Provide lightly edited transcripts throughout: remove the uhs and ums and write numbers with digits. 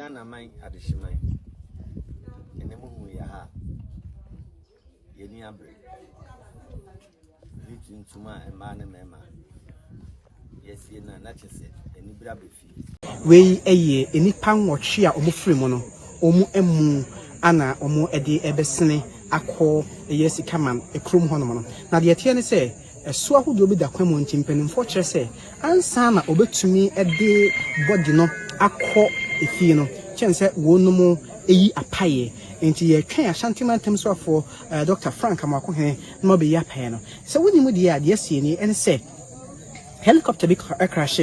Ghana mine adishimai. Enemu ya ha. Yeni abre. Vitu ntuma emane mema. Yes yena na chese eni bra befi. We eye eni panwotwe a omofiri mo no. Omu emu ana omu ede ebesene akọ yesi kaman ekrum hono no. Na de tie ne se so ahodo bi da kwam ntimpanimfo kire se ansa na obetumi ede body no akọ efie no. Chense wonum eyi apaye enti ye twen ashantimantem so afọ Dr. Frank Amako he no be ya paye no se woni mu de ya de sie ni ene se helicopter bi crash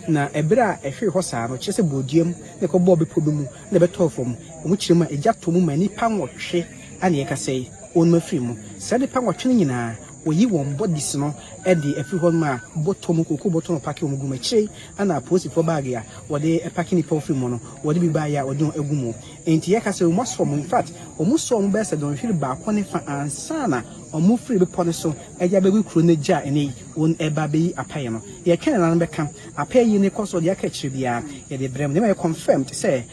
na ebra ehwe ho saa no chese bodiem ne ko bo be podumu ne be tofom omu chire ma eja tomu mani pa nwotwe ane ye ka sei onma firi mu se de pa nwotwe nyina oyi won bodies no e de afiri ho ma botom kokko botom pake omugu machire ana posi for bag ya wo de pake ni pa firi mu no wo de bi ba ya wo de agumu enti ye ka sei omu so mu in fact omu so mu be se don hwiri ba ko ne fa ansana omu free be pone so eja be kuro ne ja ene won eba be apaye no ye twen na be kam apaye ne koso de aka kire bia ye de brem ne ma confirmed say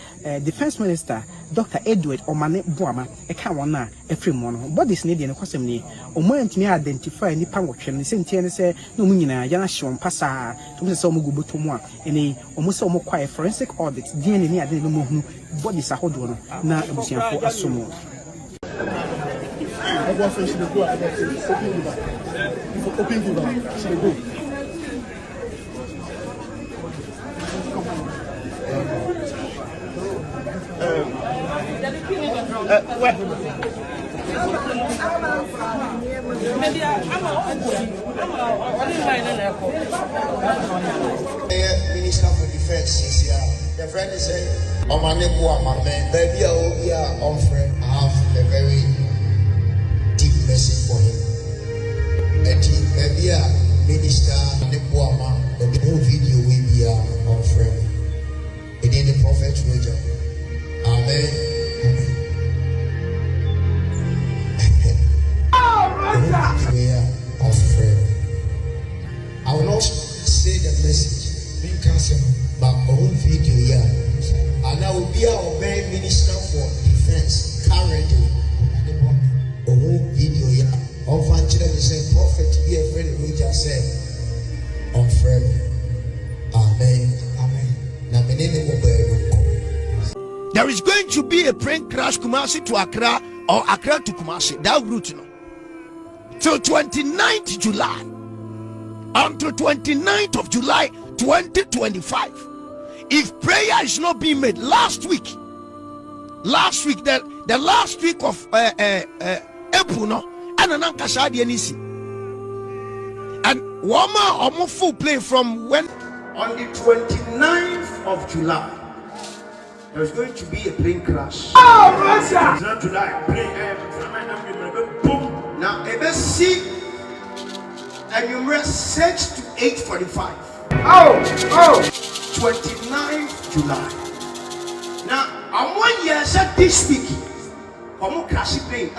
defense minister Dr. Edward Omane Boama e ka wona e free mo no bodies ne de ne kosem ni omo antimi identify ni pangotwe ne sentie ne se no mu nyina ya na hwon pasa to se omo guboto mu a ene omo se omo kwae forensic audit DNA ne ade ne mo hu bodies ahodo no na abusiafo asomo. I go finish the door. I go open the back. If you open the back, she go. Minister for Defense is here. The friend is saying, "Oh my name, my man, baby, I will be on friend. I have a very deep message for him. And he be a minister, the whole video will be on friend. And then the prophet Roger. Amen. Of friend. I will not say the message, being cancelled, but our own video here. And I will be our main minister for defense currently. The whole video here. On Fanchina, the same prophet, be a friend who just said, on friend. Amen. There is going to be a plane crash Kumasi to Accra or Accra to Kumasi. That route, no. Till 29th July. Until 29th of July 2025. If prayer is not being made last week, the last week of April, no. And Wama almost full play from when On the 29th of July, there's going to be a plane crash. Oh, Russia! It's not July. Boom. Now, see, and you must search to 8:45. Oh! 29th July. Now, I'm 1 year said this week. I'm crash plane.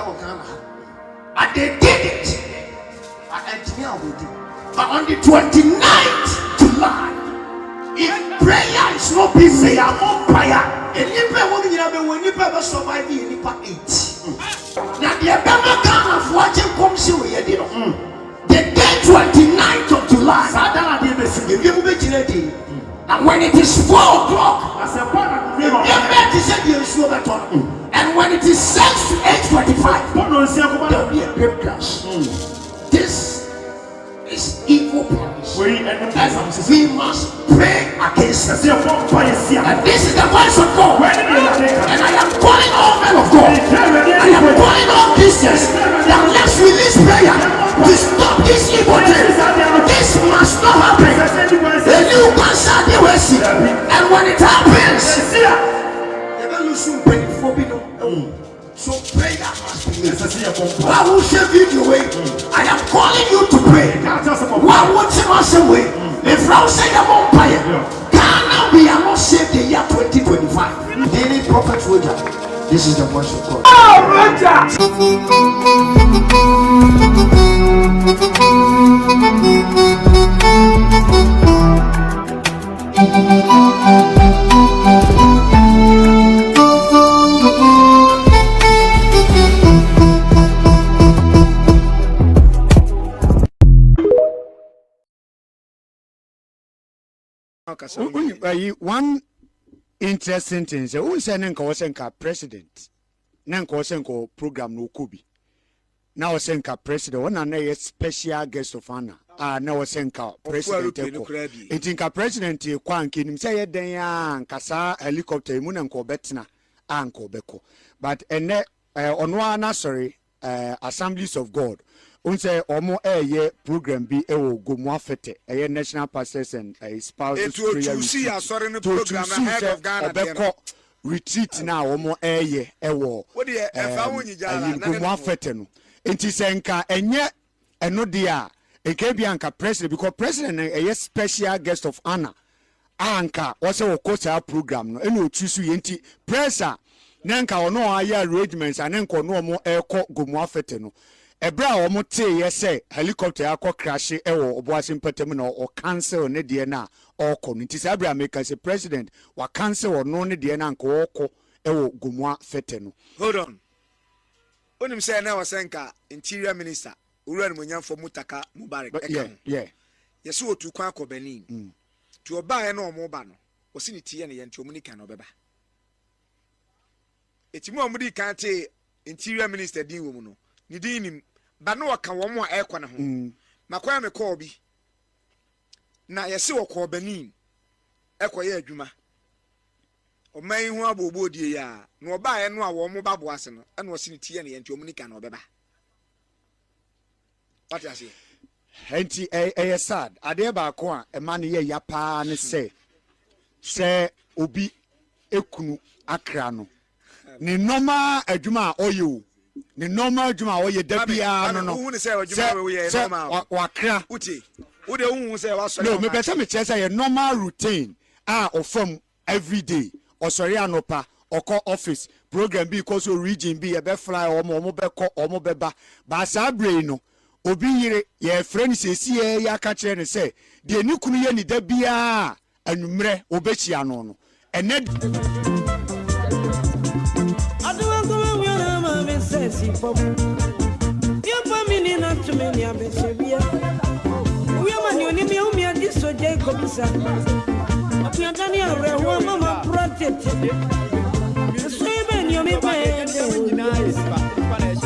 And they did it. But on the 29th July, if prayer is not being made, I'm on fire. And if I want to when you ever survive, you need 8. Now, the Abama Ghana of watching comes here. The day 29th of July, and when it is 4 o'clock, and when it is 6 to 8:45, there will be a great crash. This is evil plans. We must pray against it. And this is the voice of God. And I am calling all men of God. I am calling all Christians that let's release prayer to stop this evil thing. This must not happen. The new concert they will see. And when it happens, so prayer must be made. Why would you video away? I am calling you to pray. Why would you must away? If I say I'm on fire, Ghana we are not saved the year 2025. Daily prophet Roger. This is the voice of God. Oh, Roger! one interesting thing say who say nka was nka president nka was nka program no kubi na was nka president one na special guest of honor na was nka president eko nka president kwa nka nim say yeden ya nka sa helicopter mu na nka obetena anka obeko but ene onwa na sorry Assemblies of God unse omo program bi ewo gomu afete national pastors and spouses prayer to see sorry no program ahead of Ghana obeko retreat na omo ewo what the efa wonyi jara na gomu afete no enti senka enye eno dia ekebia anka president because president special guest of honor anka wose wo kocha program no eno otusu yenti pressure nanka ono aya arrangements anenko no mo eko gomu afete no ebra wo mo te ye helicopter akọ crash ewo oboase mpatem na o cancel ne de na okọ nti se abra make say president wa cancel ono ne de na nka okọ ewo gomu afete no. Hold on, onim say na wasenka interior minister owura no nyamfo Mutaka Mubarak yeah yeso otu kwa akọ Benin to oba na omo ba no osi ni tie na ye nti omunika na obeba etimu omudi kan te interior minister din wo mu no ni din nim ba no waka wo mo a ekọ na ho makoya me call bi na yesi wo ko Benin ekọ ye adwuma o man hu abobo die ya na oba ye no a wo mo babo ase no na osi ni tie na ye nti omunika na obeba what you say enti sad ade ba ko a e ma ne ye ya pa ne se obi ekunu akra no ni normal adwuma oyo ni normal adwuma oye da bia no hu ne say adwuma we ye normal wakra uti wo de hu say wa sori no me pese me chese ye normal routine ofam every day osori anopa oko office program bi ko so region bi ye be fly omo be ko omo be ba sa brain no obi yire ye friend sesi ye ya ka kire ne say de ni kunu ye ni da bia anumre obechia no no ene si pop you pa mini na to me ya be sebia we ma ni mi o mi adi so je ko bisa apuya tani awre ho mama protect so e be ni o mi pa